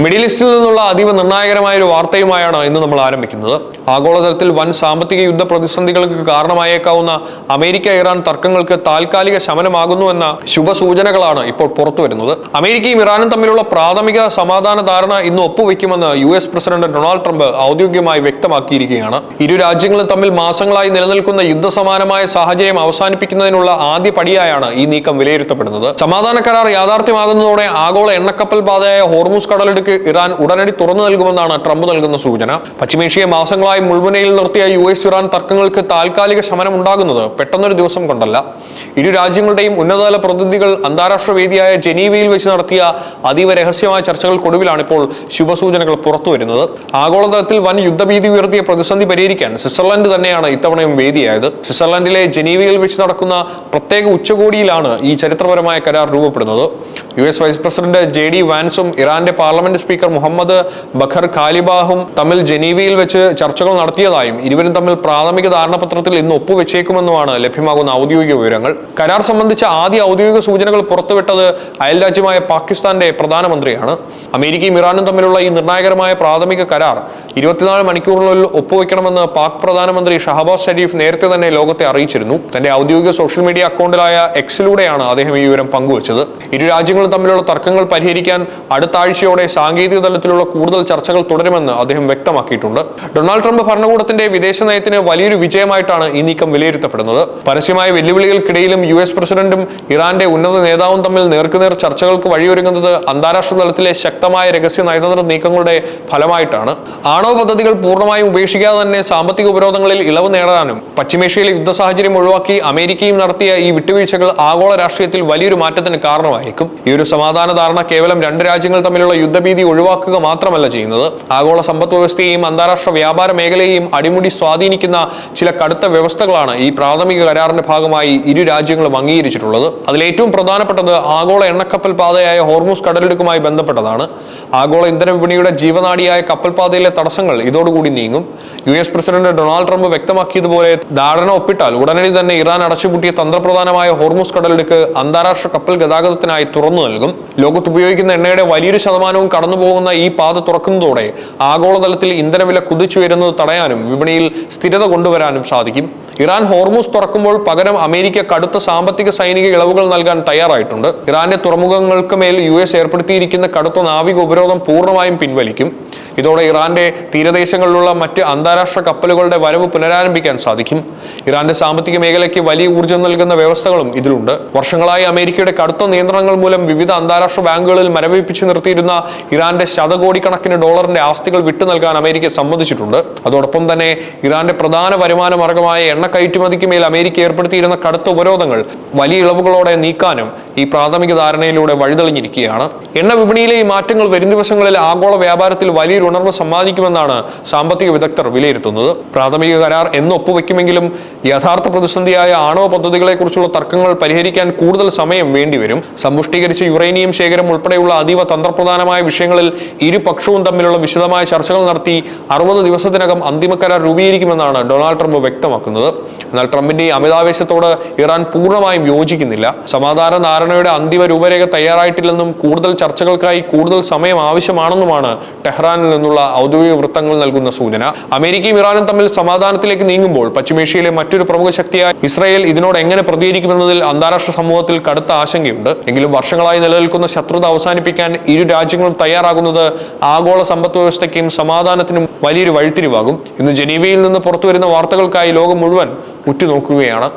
Middle ഈസ്റ്റിൽ നിന്നുള്ള അതീവ നിർണായകരമായ ഒരു വാർത്തയുമായാണ് ഇന്ന് നമ്മൾ ആരംഭിക്കുന്നത്. ആഗോളതലത്തിൽ വൻ സാമ്പത്തിക യുദ്ധ പ്രതിസന്ധികൾക്ക് കാരണമായേക്കാവുന്ന അമേരിക്ക ഇറാൻ തർക്കങ്ങൾക്ക് താൽക്കാലിക ശമനമാകുന്നുവെന്ന ശുഭസൂചനകളാണ് ഇപ്പോൾ പുറത്തുവരുന്നത്. അമേരിക്കയും ഇറാനും തമ്മിലുള്ള പ്രാഥമിക സമാധാന ധാരണ ഇന്ന് ഒപ്പുവെക്കുമെന്ന് US പ്രസിഡന്റ് ഡൊണാൾഡ് ട്രംപ് ഔദ്യോഗികമായി വ്യക്തമാക്കിയിരിക്കുകയാണ്. ഇരു രാജ്യങ്ങളും തമ്മിൽ മാസങ്ങളായി നിലനിൽക്കുന്ന യുദ്ധസമാനമായ സാഹചര്യം അവസാനിപ്പിക്കുന്നതിനുള്ള ആദ്യ പടിയായാണ് ഈ നീക്കം വിലയിരുത്തപ്പെടുന്നത്. സമാധാന കരാർ യാഥാർത്ഥ്യമാകുന്നതോടെ ആഗോള എണ്ണക്കപ്പൽ പാതയായ ഹോർമുസ് കടലിടുക്ക് ഇറാൻ ഉടനടി തുറന്നു നൽകുമെന്നാണ് ട്രംപ് നൽകുന്ന സൂചന. പശ്ചിമേഷ്യയെ മാസങ്ങളായി മുൾമുനയിൽ നിർത്തിയ US ഇറാൻ തർക്കങ്ങൾക്ക് താൽക്കാലിക ശമനം ഉണ്ടാകുന്നത് പെട്ടെന്നൊരു ദിവസം കൊണ്ടല്ല. ഇരു രാജ്യങ്ങളുടെയും ഉന്നതതല പ്രതിനിധികൾ അന്താരാഷ്ട്ര വേദിയായ ജനീവയിൽ വെച്ച് നടത്തിയ അതീവ രഹസ്യമായ ചർച്ചകൾക്കൊടുവിലാണ് ഇപ്പോൾ ശുഭസൂചനകൾ പുറത്തുവരുന്നത്. ആഗോളതലത്തിൽ വൻ യുദ്ധഭീതി ഉയർത്തിയ പ്രതിസന്ധി പരിഹരിക്കാൻ സ്വിറ്റ്സർലൻഡ് തന്നെയാണ് ഇത്തവണയും വേദിയായത്. സ്വിറ്റ്സർലൻഡിലെ ജനീവയിൽ വെച്ച് നടക്കുന്ന പ്രത്യേക ഉച്ചകോടിയിലാണ് ഈ ചരിത്രപരമായ കരാർ രൂപപ്പെടുന്നത്. US വൈസ് പ്രസിഡന്റ് JD വാൻസും ഇറാന്റെ പാർലമെന്റ് സ്പീക്കർ മുഹമ്മദ് ബഖർ ഖാലിബാഹും തമ്മിൽ ജനീവയിൽ വെച്ച് ചർച്ചകൾ നടത്തിയതായും ഇരുവരും തമ്മിൽ പ്രാഥമിക ധാരണാപത്രത്തിൽ ഇന്ന് ഒപ്പുവെച്ചേക്കുമെന്നുമാണ് ലഭ്യമാകുന്ന ഔദ്യോഗിക വിവരങ്ങൾ. കരാർ സംബന്ധിച്ച ആദ്യ ഔദ്യോഗിക സൂചനകൾ പുറത്തുവിട്ടത് അയൽരാജ്യമായ പാകിസ്ഥാന്റെ പ്രധാനമന്ത്രിയാണ്. അമേരിക്കയും ഇറാനും തമ്മിലുള്ള ഈ നിർണായകരമായ പ്രാഥമിക കരാർ 24 മണിക്കൂറിനുള്ളിൽ ഒപ്പുവെക്കണമെന്ന് പാക് പ്രധാനമന്ത്രി ഷഹബാസ് ഷരീഫ് നേരത്തെ തന്നെ ലോകത്തെ അറിയിച്ചിരുന്നു. തന്റെ ഔദ്യോഗിക സോഷ്യൽ മീഡിയ അക്കൗണ്ടിലായ എക്സിലൂടെയാണ് അദ്ദേഹം ഈ വിവരം പങ്കുവച്ചത്. ഇരു രാജ്യങ്ങളും തമ്മിലുള്ള തർക്കങ്ങൾ പരിഹരിക്കാൻ അടുത്ത ആഴ്ചയോടെ സാങ്കേതിക തലത്തിലുള്ള കൂടുതൽ ചർച്ചകൾ തുടരുമെന്ന് അദ്ദേഹം വ്യക്തമാക്കിയിട്ടുണ്ട്. ഡൊണാൾഡ് ട്രംപ് ഭരണകൂടത്തിന്റെ വിദേശ നയത്തിന് വലിയൊരു വിജയമായിട്ടാണ് ഈ നീക്കം വിലയിരുത്തപ്പെടുന്നത്. പരസ്യമായ വെല്ലുവിളികൾക്കിടയിലും US പ്രസിഡന്റും ഇറാന്റെ ഉന്നത നേതാവും തമ്മിൽ നേർക്കുനേർ ചർച്ചകൾക്ക് വഴിയൊരുങ്ങുന്നത് അന്താരാഷ്ട്ര തലത്തിലെ ശക്തമായ രഹസ്യ നയതന്ത്ര നീക്കങ്ങളുടെ ഫലമായിട്ടാണ്. ആണവ പദ്ധതികൾ പൂർണ്ണമായും ഉപേക്ഷിക്കാതെ തന്നെ സാമ്പത്തിക ഉപരോധങ്ങളിൽ ഇളവ് നേടാനും പശ്ചിമേഷ്യയിലെ യുദ്ധ സാഹചര്യം ഒഴിവാക്കി അമേരിക്കയും നടത്തിയ ഈ വിട്ടുവീഴ്ചകൾ ആഗോള രാഷ്ട്രീയത്തിൽ വലിയൊരു മാറ്റത്തിന് കാരണമായേക്കും. ഈ ഒരു സമാധാന ധാരണ കേവലം രണ്ട് രാജ്യങ്ങൾ തമ്മിലുള്ള യുദ്ധഭീതി ഒഴിവാക്കുക മാത്രമല്ല ചെയ്യുന്നത്, ആഗോള സമ്പദ് വ്യവസ്ഥയെയും അന്താരാഷ്ട്ര വ്യാപാര മേഖലയെയും അടിമുടി സ്വാധീനിക്കുന്ന ചില കടുത്ത വ്യവസ്ഥകളാണ് ഈ പ്രാഥമിക കരാറിന്റെ ഭാഗമായി ഇരു രാജ്യങ്ങളും അംഗീകരിച്ചിട്ടുള്ളത്. അതിലേറ്റവും പ്രധാനപ്പെട്ടത് ആഗോള എണ്ണക്കപ്പൽ പാതയായ ഹോർമുസ് കടലിടുക്കുമായി ബന്ധപ്പെട്ടതാണ്. ആഗോള ഇന്ധന വിപണിയുടെ ജീവനാഡിയായ കപ്പൽ പാതയിലെ തടസ്സങ്ങൾ ഇതോടുകൂടി നീങ്ങും. US പ്രസിഡന്റ് ഡൊണാൾഡ് ട്രംപ് വ്യക്തമാക്കിയതുപോലെ ധാരണ ഒപ്പിട്ടാൽ ഉടനടി തന്നെ ഇറാൻ അടച്ചുപൂട്ടിയ തന്ത്രപ്രധാനമായ ഹോർമുസ് കടലിടുക്ക് അന്താരാഷ്ട്ര കപ്പൽ ഗതാഗതത്തിനായി തുറന്നു നൽകും. ലോകത്ത് ഉപയോഗിക്കുന്ന എണ്ണയുടെ വലിയൊരു ശതമാനവും കടന്നുപോകുന്ന ഈ പാത തുറക്കുന്നതോടെ ആഗോളതലത്തിൽ ഇന്ധനവില കുതിച്ചുയരുന്നത് തടയാനും വിപണിയിൽ സ്ഥിരത കൊണ്ടുവരാനും സാധിക്കും. ഇറാൻ ഹോർമുസ് തുറക്കുമ്പോൾ പകരം അമേരിക്ക കടുത്ത സാമ്പത്തിക സൈനിക ഇളവുകൾ നൽകാൻ തയ്യാറായിട്ടുണ്ട്. ഇറാന്റെ തുറമുഖങ്ങൾക്ക് മേൽ US ഏർപ്പെടുത്തിയിരിക്കുന്ന കടുത്ത നാവിക ഉപരോധം പൂർണ്ണമായും പിൻവലിക്കും. ഇതോടെ ഇറാന്റെ തീരദേശങ്ങളിലുള്ള മറ്റ് അന്താരാഷ്ട്ര കപ്പലുകളുടെ വരവ് പുനരാരംഭിക്കാൻ സാധിക്കും. ഇറാന്റെ സാമ്പത്തിക മേഖലയ്ക്ക് വലിയ ഊർജ്ജം നൽകുന്ന വ്യവസ്ഥകളും ഇതിലുണ്ട്. വർഷങ്ങളായി അമേരിക്കയുടെ കടുത്ത നിയന്ത്രണങ്ങൾ മൂലം വിവിധ അന്താരാഷ്ട്ര ബാങ്കുകളിൽ മരവിപ്പിച്ചു നിർത്തിയിരുന്ന ഇറാന്റെ ശതകോടിക്കണക്കിന് ഡോളറിന്റെ ആസ്തികൾ വിട്ടു നൽകാൻ അമേരിക്ക സമ്മതിച്ചിട്ടുണ്ട്. അതോടൊപ്പം തന്നെ ഇറാന്റെ പ്രധാന വരുമാന മാർഗമായ എണ്ണ കയറ്റുമതിക്ക് മേൽ അമേരിക്ക ഏർപ്പെടുത്തിയിരുന്ന കടുത്ത ഉപരോധങ്ങൾ വലിയ ഇളവുകളോടെ നീക്കാനും ഈ പ്രാഥമിക ധാരണയിലൂടെ വഴിതെളിഞ്ഞിരിക്കുകയാണ്. എണ്ണ വിപണിയിലെ ഈ മാറ്റങ്ങൾ വരും ദിവസങ്ങളിൽ ആഗോള വ്യാപാരത്തിൽ വലിയൊരു ഉണർവ് സമ്മാനിക്കുമെന്നാണ് സാമ്പത്തിക വിദഗ്ധർ വിലയിരുത്തുന്നത്. പ്രാഥമിക കരാർ എന്ന് ഒപ്പുവെക്കുമെങ്കിലും യഥാർത്ഥ പ്രതിസന്ധിയായ ആണവ പദ്ധതികളെക്കുറിച്ചുള്ള തർക്കങ്ങൾ പരിഹരിക്കാൻ കൂടുതൽ സമയം വേണ്ടിവരും. സമ്പുഷ്ടീകരിച്ച യുറേനിയം ശേഖരം ഉൾപ്പെടെയുള്ള അതീവ തന്ത്രപ്രധാനമായ വിഷയങ്ങളിൽ ഇരുപക്ഷവും തമ്മിലുള്ള വിശദമായ ചർച്ചകൾ നടത്തി 60 ദിവസത്തിനകം അന്തിമ കരാർ രൂപീകരിക്കുമെന്നാണ് ഡൊണാൾഡ് ട്രംപ് വ്യക്തമാക്കുന്നത്. എന്നാൽ ട്രംപിന്റെ ഈ അമിതാവേശത്തോട് ഇറാൻ പൂർണ്ണമായും യോജിക്കുന്നില്ല. സമാധാന ധാരണയുടെ അന്തിമ രൂപരേഖ തയ്യാറായിട്ടില്ലെന്നും കൂടുതൽ ചർച്ചകൾക്കായി കൂടുതൽ സമയം ആവശ്യമാണെന്നുമാണ് ടെഹ്റാനിൽ നിന്നുള്ള ഔദ്യോഗിക വൃത്തങ്ങൾ നൽകുന്ന സൂചന. അമേരിക്കയും ഇറാനും തമ്മിൽ സമാധാനത്തിലേക്ക് നീങ്ങുമ്പോൾ പശ്ചിമേഷ്യയിലെ മറ്റൊരു പ്രമുഖ ശക്തിയായ ഇസ്രായേൽ ഇതിനോട് എങ്ങനെ പ്രതികരിക്കുമെന്നതിൽ അന്താരാഷ്ട്ര സമൂഹത്തിൽ കടുത്ത ആശങ്കയുണ്ട്. എങ്കിലും വർഷങ്ങളായി നിലനിൽക്കുന്ന ശത്രുത അവസാനിപ്പിക്കാൻ ഇരു രാജ്യങ്ങളും തയ്യാറാകുന്നത് ആഗോള സമ്പദ് വ്യവസ്ഥയ്ക്കും സമാധാനത്തിനും വലിയൊരു വഴിത്തിരിവാകും. ഇന്ന് ജനീവയിൽ നിന്ന് പുറത്തുവരുന്ന വാർത്തകൾക്കായി ലോകം മുഴുവൻ ഉറ്റുനോക്കുകയാണ്.